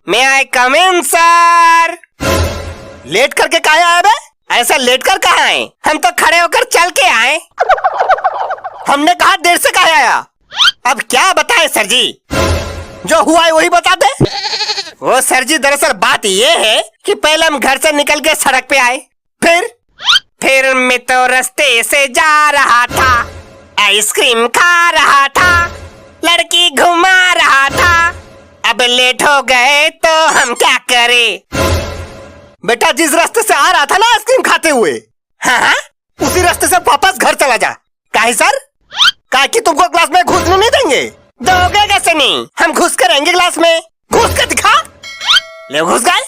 मे आई कम इन sir? Late करके कहाँ आए बे? ऐसा लेट कर कहाँ आए? हम तो खड़े होकर चल के आए। हमने कहा देर से कहाँ आया? अब क्या बताए सर जी? जो हुआ है वही बता दे। वो सर जी दरअसल बात ये है कि पहले हम घर से निकल के सड़क पे आए, फिर मैं तो रास्ते से जा रहा था, आइसक्रीम खा रहा था, लड़की घुमा रहा था। अब लेट हो गए तो हम क्या करें? बेटा जिस रास्ते से आ रहा था ना आइसक्रीम खाते हुए, हाँ उसी रास्ते से वापस घर चला जा। काहे सर? काहे कि तुमको क्लास में घुसने नहीं देंगे? दोगे कैसे नहीं? हम घुस कर रहेंगे क्लास में। घुस कर दिखा। ले घुस गए।